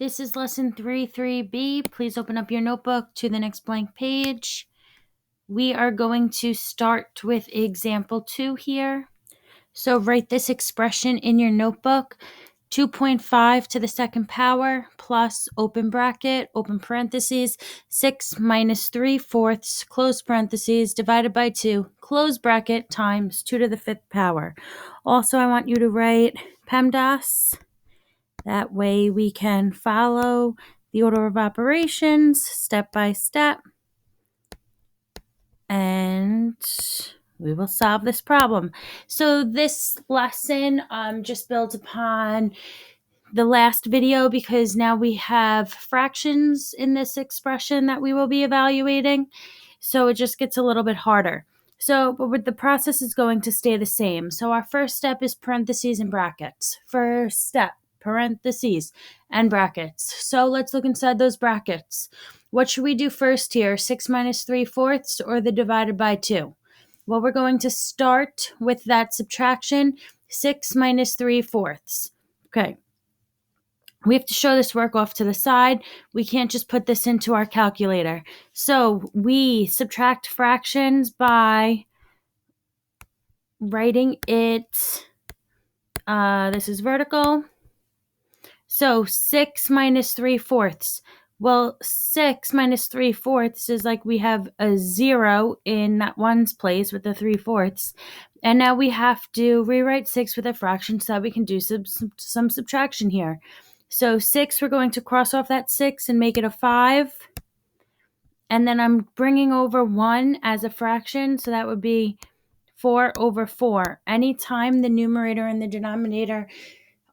This is lesson 3.3b. Please open up your notebook to the next blank page. We are going to start with example 2 here. So write this expression in your notebook. 2.5 to the second power plus open bracket, open parentheses, 6 minus 3/4, close parentheses, divided by 2, close bracket, times 2 to the 5th power. Also, I want you to write PEMDAS. That way we can follow the order of operations step by step, and we will solve this problem. So this lesson just builds upon the last video because now we have fractions in this expression that we will be evaluating. So it just gets a little bit harder. But the process is going to stay the same. So our first step is parentheses and brackets. First step, parentheses and brackets. So let's look inside those brackets. What should we do first here? 6 minus 3/4 or the divided by 2? Well, we're going to start with that subtraction, 6 minus 3/4. Okay. We have to show this work off to the side. We can't just put this into our calculator. So we subtract fractions by writing it, this is vertical. So 6 minus 3/4. Well, 6 minus 3/4 is like we have a 0 in that ones place with the 3/4. And now we have to rewrite 6 with a fraction so that we can do some subtraction here. So 6, we're going to cross off that 6 and make it a 5. And then I'm bringing over 1 as a fraction, so that would be 4/4. Anytime the numerator and the denominator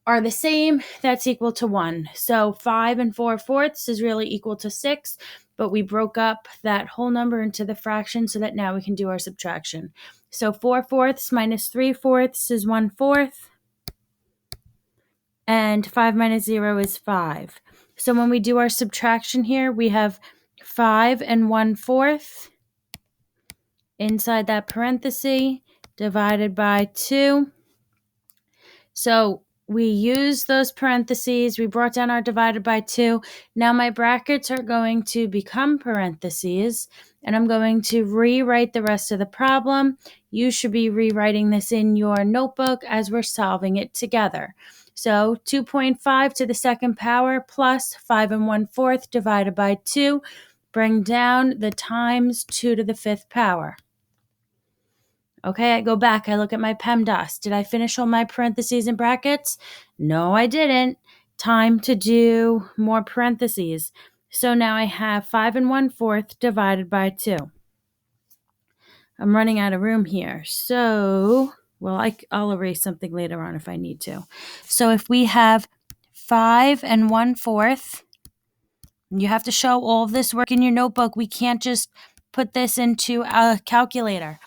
are the same, that's equal to 1. So 5 and 4/4 is really equal to 6, but we broke up that whole number into the fraction so that now we can do our subtraction. So 4/4 minus 3/4 is 1/4. And 5 minus 0 is 5. So when we do our subtraction here, we have 5 and 1/4 inside that parenthesis divided by 2. So we use those parentheses. We brought down our divided by 2. Now my brackets are going to become parentheses, and I'm going to rewrite the rest of the problem. You should be rewriting this in your notebook as we're solving it together. So 2.5 to the second power plus 5 and 1/4 divided by 2. Bring down the times 2 to the 5th power. Okay, I go back, I look at my PEMDAS. Did I finish all my parentheses and brackets? No, I didn't. Time to do more parentheses. So now I have 5 and 1/4 divided by 2. I'm running out of room here. So, well, I'll erase something later on if I need to. So if we have 5 and 1/4, you have to show all of this work in your notebook. We can't just put this into a calculator.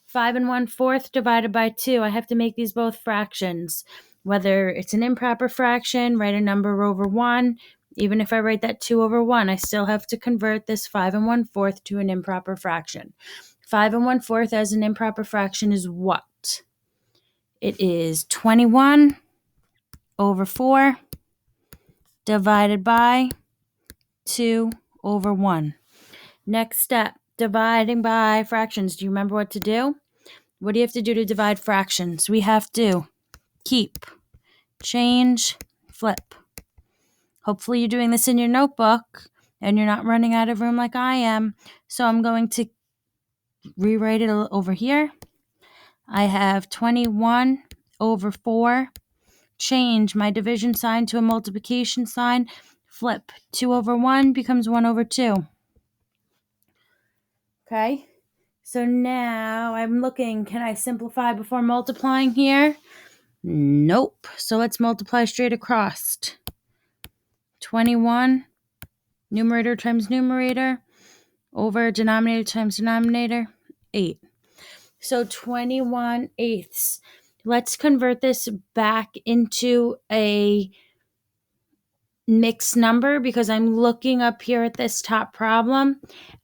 5 and 1/4 divided by 2. I have to make these both fractions. Whether it's an improper fraction, write a number over 1. Even if I write that 2 over 1, I still have to convert this 5 and 1/4 to an improper fraction. 5 and 1/4 as an improper fraction is what? It is 21 over 4 divided by 2 over 1. Next step, dividing by fractions. Do you remember what to do? What do you have to do to divide fractions? We have to keep, change, flip. Hopefully you're doing this in your notebook and you're not running out of room like I am. So I'm going to rewrite it over here. I have 21 over 4. Change my division sign to a multiplication sign. Flip. 2 over 1 becomes 1 over 2. Okay. So now I'm looking, can I simplify before multiplying here? Nope. So let's multiply straight across. 21, numerator times numerator, over denominator times denominator, 8. So 21/8. Let's convert this back into a mixed number because I'm looking up here at this top problem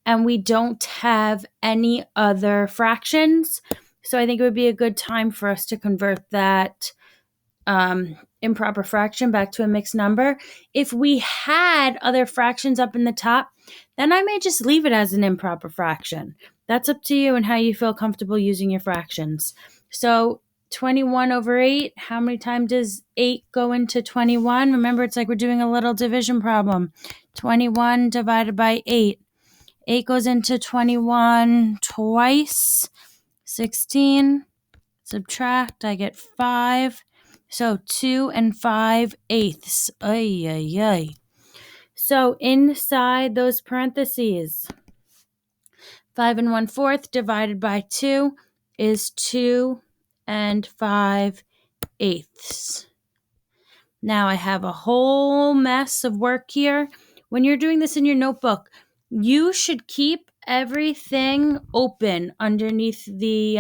and we don't have any other fractions. So I think it would be a good time for us to convert that improper fraction back to a mixed number. If we had other fractions up in the top, then I may just leave it as an improper fraction. That's up to you and how you feel comfortable using your fractions. So 21 over 8, how many times does 8 go into 21? Remember, it's like we're doing a little division problem. 21 divided by 8. 8 goes into 21 twice. 16. Subtract, I get 5. So 2 and 5/8. Ay, ay, ay. So inside those parentheses, 5 and 1/4 divided by 2 is 2 and 5/8. Now I have a whole mess of work here. When you're doing this in your notebook, you should keep everything open underneath the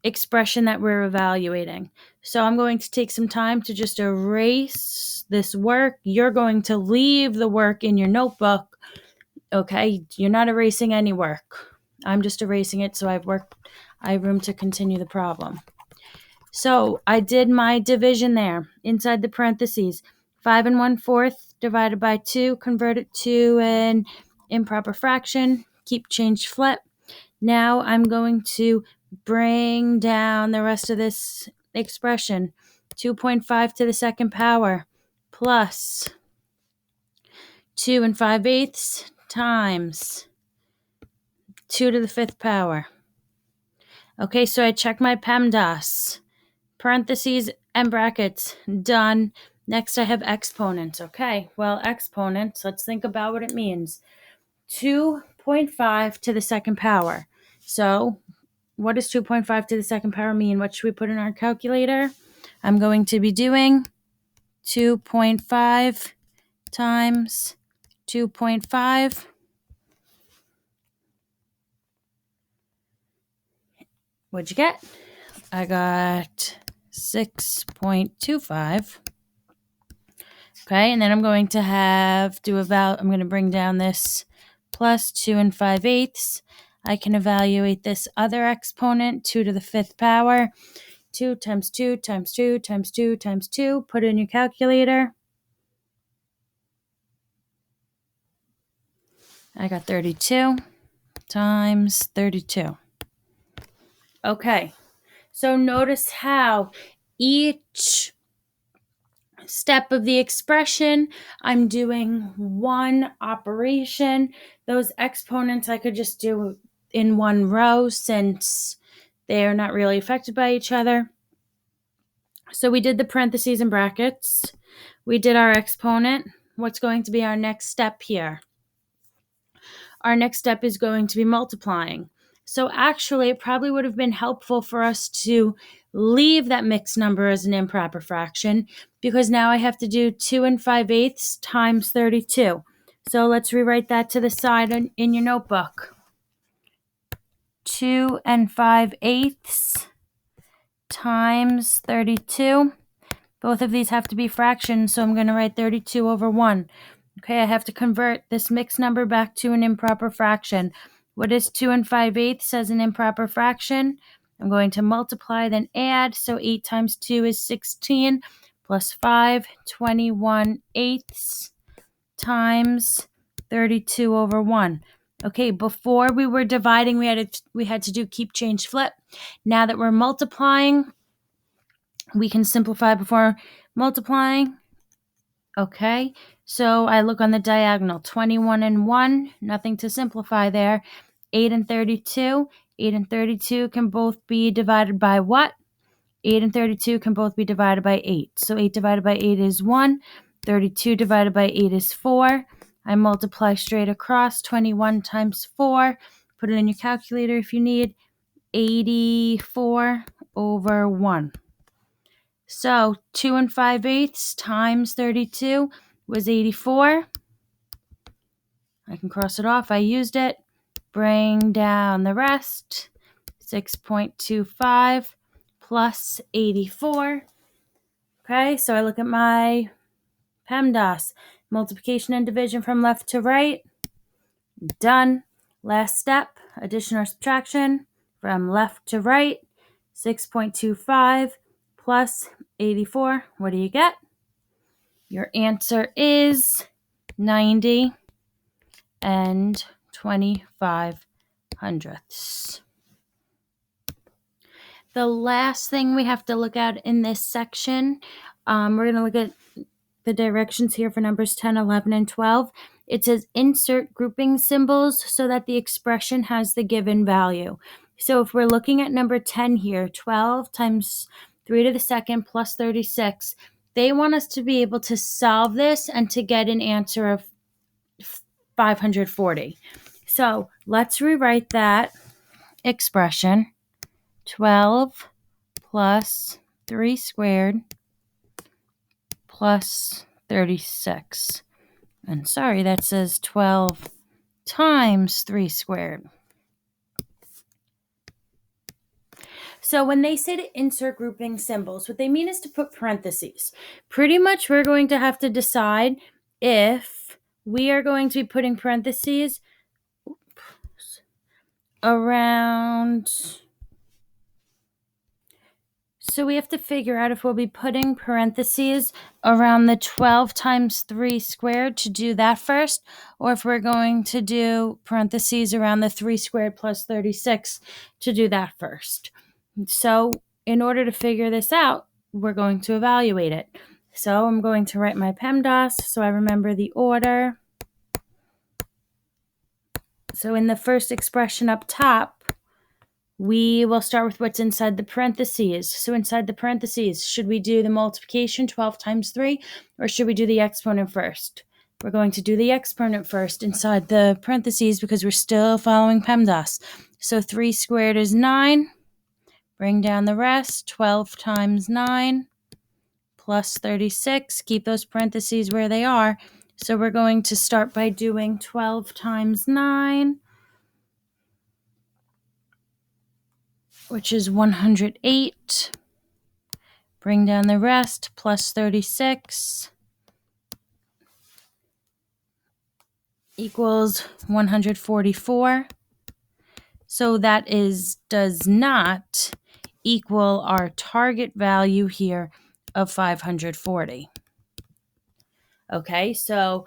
expression that we're evaluating. So I'm going to take some time to just erase this work. You're going to leave the work in your notebook. Okay, you're not erasing any work. I'm just erasing it so I have room to continue the problem. So I did my division there inside the parentheses. 5 and 1/4 divided by 2, convert it to an improper fraction, keep, change, flip. Now I'm going to bring down the rest of this expression. 2.5 to the second power plus 2 and 5/8 times 2 to the fifth power. Okay, so I check my PEMDAS. Parentheses and brackets, done. Next I have exponents. Okay, well, exponents, let's think about what it means. 2.5 to the second power. So what does 2.5 to the second power mean? What should we put in our calculator? I'm going to be doing 2.5 times 2.5. What'd you get? I got 6.25. Okay, and then I'm going to I'm going to bring down this plus 2 and 5/8. I can evaluate this other exponent, 2 to the fifth power. 2 times 2 times 2 times 2 times 2. Put it in your calculator. I got 32 times 32. Okay, so notice how each step of the expression, I'm doing one operation. Those exponents I could just do in one row since they are not really affected by each other. So we did the parentheses and brackets. We did our exponent. What's going to be our next step here? Our next step is going to be multiplying. So actually, it probably would have been helpful for us to leave that mixed number as an improper fraction, because now I have to do 2 and 5/8 times 32. So let's rewrite that to the side in your notebook. 2 and 5/8 times 32. Both of these have to be fractions, so I'm going to write 32 over 1. Okay, I have to convert this mixed number back to an improper fraction. What is 2 and 5/8 as an improper fraction? I'm going to multiply, then add. So 8 times 2 is 16, plus 5, 21/8 times 32 over 1. Okay, before we were dividing, we had to do keep, change, flip. Now that we're multiplying, we can simplify before multiplying. Okay, so I look on the diagonal. 21 and 1, nothing to simplify there. 8 and 32. 8 and 32 can both be divided by what? 8 and 32 can both be divided by 8. So 8 divided by 8 is 1. 32 divided by 8 is 4. I multiply straight across. 21 times 4. Put it in your calculator if you need. 84 over 1. So 2 and 5/8 times 32 was 84. I can cross it off. I used it. Bring down the rest. 6.25 plus 84. Okay, so I look at my PEMDAS. Multiplication and division from left to right. Done. Last step, addition or subtraction from left to right. 6.25 plus 84. What do you get? Your answer is 90 and 25 hundredths. The last thing we have to look at in this section, we're going to look at the directions here for numbers 10, 11, and 12. It says insert grouping symbols so that the expression has the given value. So if we're looking at number 10 here, 12 times 3 to the second plus 36, they want us to be able to solve this and to get an answer of 540. So let's rewrite that expression. 12 plus 3 squared plus 36. And sorry, that says 12 times 3 squared. So when they say to insert grouping symbols, what they mean is to put parentheses. Pretty much we're going to have to decide if we are going to be putting parentheses around. So we have to figure out if we'll be putting parentheses around the 12 times 3 squared to do that first, or if we're going to do parentheses around the 3 squared plus 36 to do that first. So in order to figure this out, we're going to evaluate it. So I'm going to write my PEMDAS so I remember the order. So in the first expression up top, we will start with what's inside the parentheses. So inside the parentheses, should we do the multiplication 12 times 3 or should we do the exponent first? We're going to do the exponent first inside the parentheses because we're still following PEMDAS. So 3 squared is 9. Bring down the rest. 12 times 9 plus 36. Keep those parentheses where they are. So we're going to start by doing 12 times 9, which is 108. Bring down the rest, plus 36 equals 144. So that does not equal our target value here of 540. Okay, so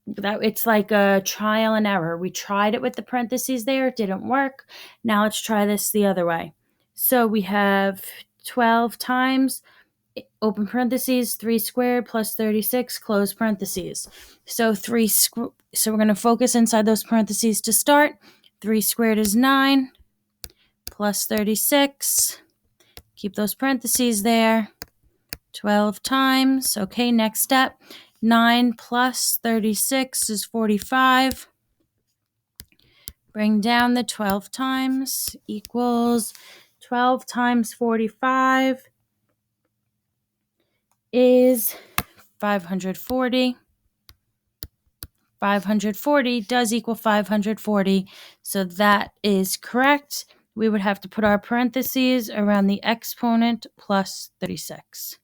it's like a trial and error. We tried it with the parentheses there, it didn't work. Now let's try this the other way. So we have 12 times, open parentheses, 3 squared plus 36, close parentheses. So so we're going to focus inside those parentheses to start. 3 squared is 9 plus 36. Keep those parentheses there. 12 times. Okay, next step. 9 plus 36 is 45. Bring down the 12 times equals 12 times 45 is 540. 540 does equal 540, so that is correct. We would have to put our parentheses around the exponent plus 36.